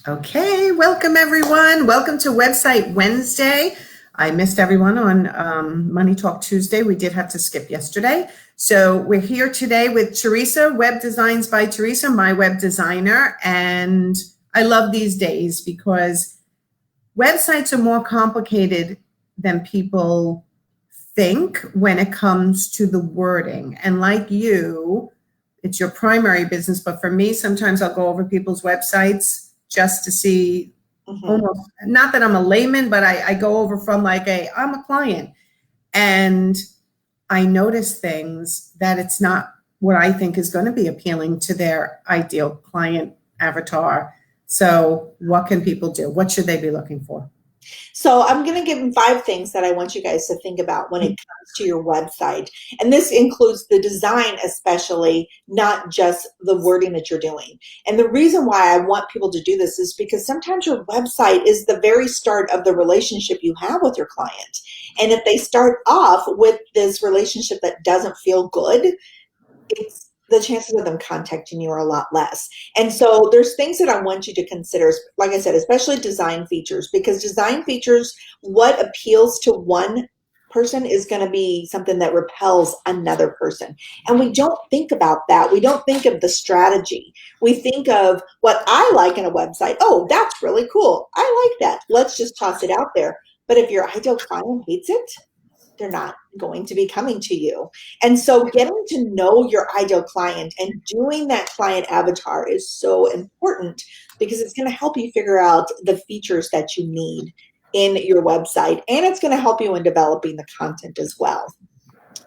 Okay, welcome everyone. Welcome to Website Wednesday. I missed everyone on Money Talk Tuesday. We did have to skip yesterday. So we're here today with Teresa, Web Designs by Teresa, my web designer. And I love these days because websites are more complicated than people think when it comes to the wording. And like you, it's your primary business, but for me, sometimes I'll go over people's websites just to see almost, not that I'm a layman, but I go over from I'm a client and I notice things that it's not what I think is going to be appealing to their ideal client avatar. So what can people do? What should they be looking for? So I'm going to give them 5 things that I want you guys to think about when it comes to your website. And this includes the design especially, not just the wording that you're doing. And the reason why I want people to do this is because sometimes your website is the very start of the relationship you have with your client. And if they start off with this relationship that doesn't feel good, the chances of them contacting you are a lot less. And so there's things that I want you to consider, like I said, especially design features, because design features, what appeals to one person is going to be something that repels another person. And we don't think about that. We don't think of the strategy. We think of what I like in a website. Oh, that's really cool. I like that. Let's just toss it out there. But if your ideal client hates it, they're not going to be coming to you. And so getting to know your ideal client and doing that client avatar is so important because it's going to help you figure out the features that you need in your website, and it's going to help you in developing the content as well.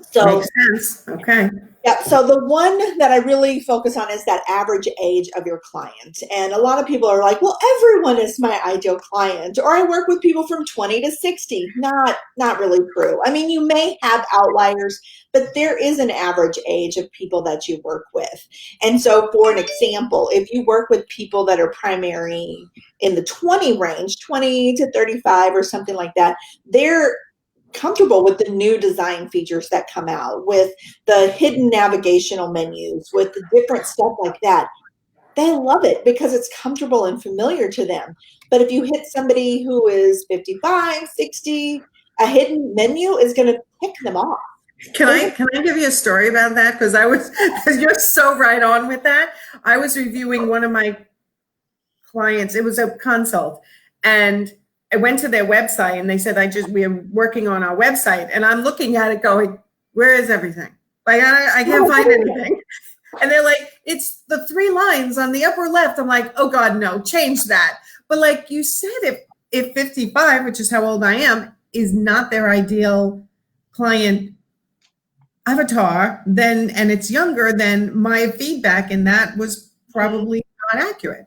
So makes sense. Okay. Yeah, so the one that I really focus on is that average age of your client. And a lot of people are like, well, everyone is my ideal client, or I work with people from 20 to 60. Not really true. I mean, you may have outliers, but there is an average age of people that you work with. And so for an example, if you work with people that are primary in the 20 range, 20 to 35 or something like that, they're comfortable with the new design features that come out, with the hidden navigational menus, with the different stuff like that. They love it because it's comfortable and familiar to them. But if you hit somebody who is 55, 60, a hidden menu is going to tick them off. Can I give you a story about that? Because you're so right on with that. I was reviewing one of my clients. It was a consult, and I went to their website and they said, we are working on our website. And I'm looking at it going, where is everything? I can't find anything. And they're like, it's the 3 lines on the upper left. I'm like, oh God, no, change that. But like you said, if 55, which is how old I am, is not their ideal client avatar, then, and it's younger, then my feedback in that was probably not accurate.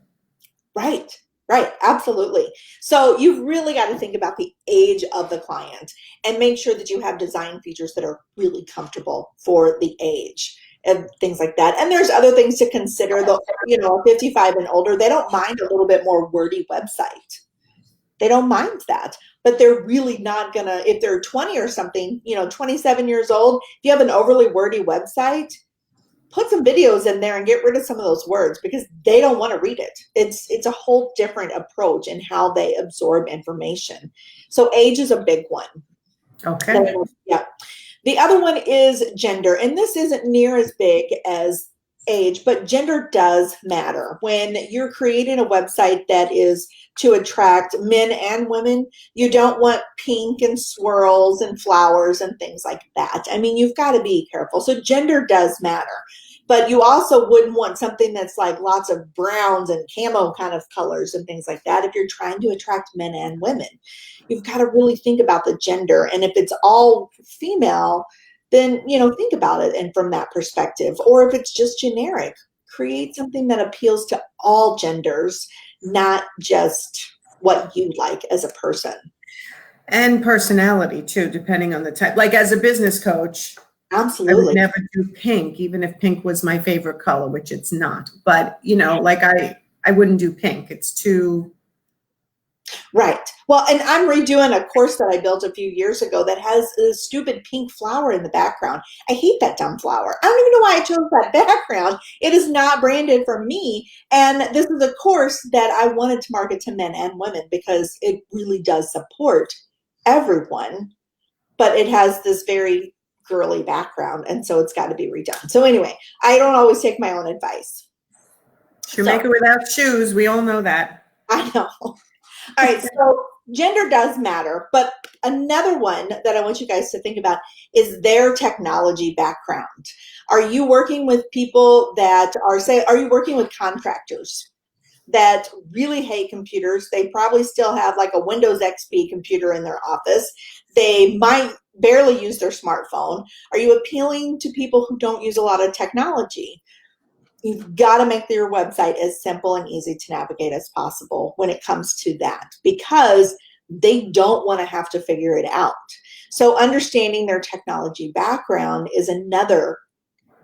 Right, absolutely. So you've really got to think about the age of the client and make sure that you have design features that are really comfortable for the age and things like that. And there's other things to consider, though, 55 and older, they don't mind a little bit more wordy website. They don't mind that, but they're really not gonna, if they're 20 or something, 27 years old, if you have an overly wordy website, put some videos in there and get rid of some of those words because they don't want to read it. It's a whole different approach in how they absorb information. So age is a big one. Okay. Yeah. The other one is gender, and this isn't near as big as age, but gender does matter. When you're creating a website that is to attract men and women, you don't want pink and swirls and flowers and things like that. I mean, you've got to be careful. So gender does matter. But you also wouldn't want something that's like lots of browns and camo kind of colors and things like that if you're trying to attract men and women. You've got to really think about the gender. And if it's all female, then, think about it and from that perspective. Or if it's just generic, create something that appeals to all genders, not just what you like as a person. And personality too, depending on the type. Like as a business coach, absolutely, I would never do pink, even if pink was my favorite color, which it's not. But I wouldn't do pink. It's too Right. Well, and I'm redoing a course that I built a few years ago that has a stupid pink flower in the background. I hate that dumb flower. I don't even know why I chose that background. It is not branded for me. And this is a course that I wanted to market to men and women because it really does support everyone, but it has this very girly background. And so it's got to be redone. So anyway, I don't always take my own advice. Shoemaker without shoes. We all know that. I know. All right, so gender does matter, but another one that I want you guys to think about is their technology background. Are you working with people that are you working with contractors that really hate computers? They probably still have like a Windows XP computer in their office. They might barely use their smartphone. Are you appealing to people who don't use a lot of technology? You've got to make your website as simple and easy to navigate as possible when it comes to that, because they don't want to have to figure it out. So understanding their technology background is another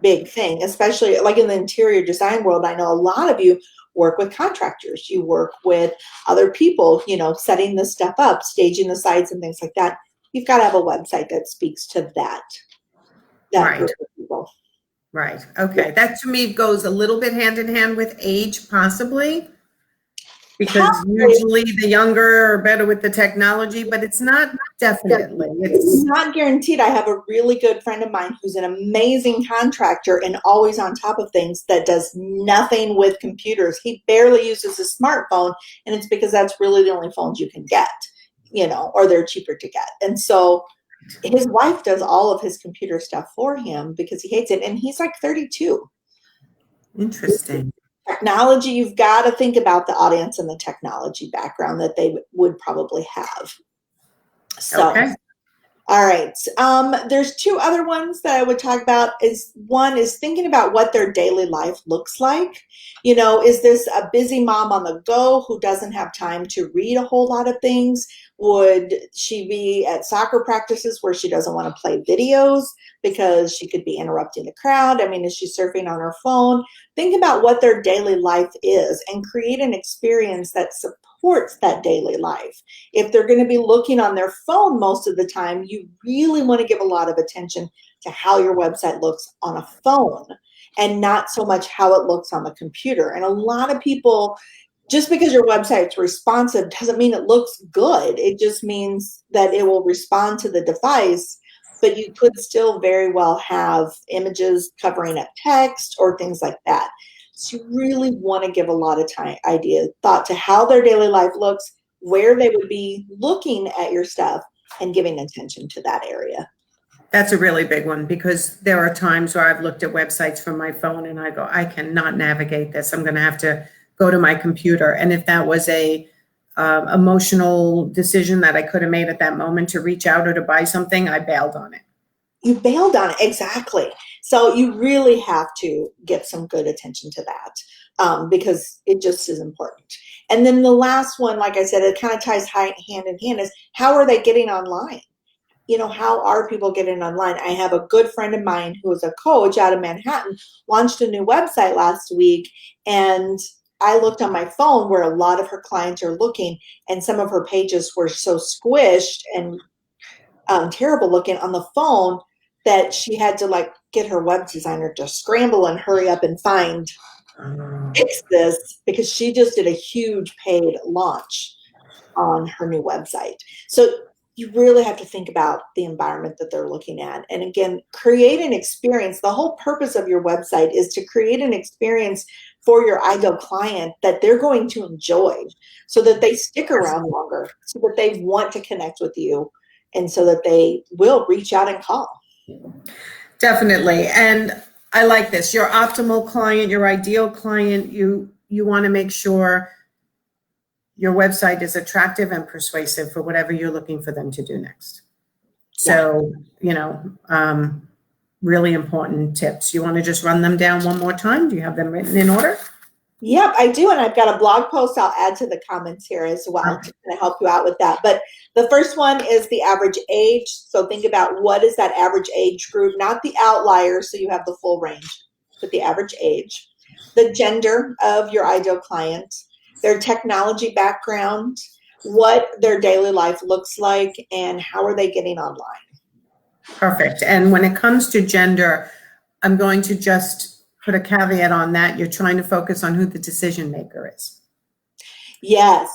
big thing, especially like in the interior design world. I know a lot of you work with contractors. You work with other people, setting this stuff up, staging the sites and things like that. You've got to have a website that speaks to that Right. group of people. Right. Okay. That to me goes a little bit hand in hand with age, possibly, because usually the younger are better with the technology, but it's not definitely. It's not guaranteed. I have a really good friend of mine who's an amazing contractor and always on top of things that does nothing with computers. He barely uses a smartphone, and it's because that's really the only phones you can get, or they're cheaper to get. And so his wife does all of his computer stuff for him because he hates it. And he's like 32. Interesting. Technology, you've got to think about the audience and the technology background that they would probably have. So, okay. All right. There's two other ones that I would talk about. One is thinking about what their daily life looks like. Is this a busy mom on the go who doesn't have time to read a whole lot of things? Would she be at soccer practices where she doesn't want to play videos because she could be interrupting the crowd? I mean, is she surfing on her phone? Think about what their daily life is and create an experience that supports that daily life. If they're going to be looking on their phone most of the time, you really want to give a lot of attention to how your website looks on a phone and not so much how it looks on the computer. And a lot of people, just because your website's responsive doesn't mean it looks good. It just means that it will respond to the device, but you could still very well have images covering up text or things like that. So you really want to give a lot of thought to how their daily life looks, where they would be looking at your stuff, and giving attention to that area. That's a really big one, because there are times where I've looked at websites from my phone and I go, I cannot navigate this. I'm going to have to go to my computer. And if that was a emotional decision that I could have made at that moment to reach out or to buy something, I bailed on it. You bailed on it, exactly. So you really have to give some good attention to that because it just is important. And then the last one, like I said, it kind of ties hand in hand, is how are they getting online? How are people getting online? I have a good friend of mine who is a coach out of Manhattan, launched a new website last week, and I looked on my phone where a lot of her clients are looking, and some of her pages were so squished and terrible looking on the phone that she had to get her web designer to scramble and hurry up and fix this, because she just did a huge paid launch on her new website. So you really have to think about the environment that they're looking at. And again, create an experience. The whole purpose of your website is to create an experience for your ideal client that they're going to enjoy, so that they stick around longer, so that they want to connect with you, and so that they will reach out and call. Definitely. And I like this. Your optimal client, your ideal client, you want to make sure your website is attractive and persuasive for whatever you're looking for them to do next. So, really important tips. You want to just run them down one more time? Do you have them written in order? Yep, I do. And I've got a blog post I'll add to the comments here as well to kind of help you out with that. But the first one is the average age. So think about, what is that average age group, not the outliers, so you have the full range, but the average age. The gender of your ideal client, their technology background, what their daily life looks like and how are they getting online. Perfect. And when it comes to gender, I'm going to just put a caveat on that. You're trying to focus on who the decision maker is. Yes,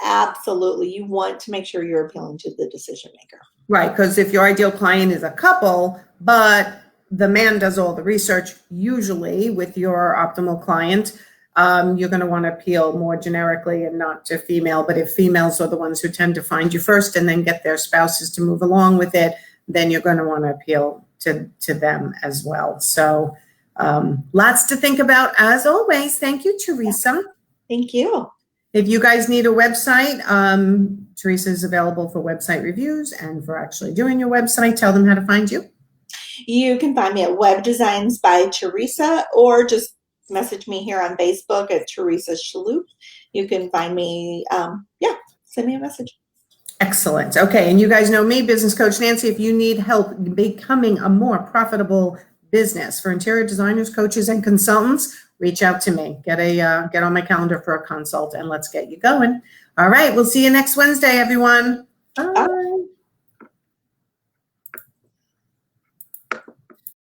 absolutely. You want to make sure you're appealing to the decision maker. Right, because if your ideal client is a couple, but the man does all the research, usually with your optimal client, you're going to want to appeal more generically and not to female. But if females are the ones who tend to find you first and then get their spouses to move along with it, then you're going to want to appeal to them as well. So lots to think about as always. Thank you, Teresa. Thank you. If you guys need a website, Teresa is available for website reviews and for actually doing your website. Tell them how to find you. You can find me at Web Designs by Teresa, or just message me here on Facebook at Teresa Shalhoub. You can find me, send me a message. Excellent. Okay, and you guys know me, Business Coach Nancy. If you need help becoming a more profitable business for interior designers, coaches, and consultants, reach out to me. Get on my calendar for a consult, and let's get you going. All right, we'll see you next Wednesday, everyone. Bye.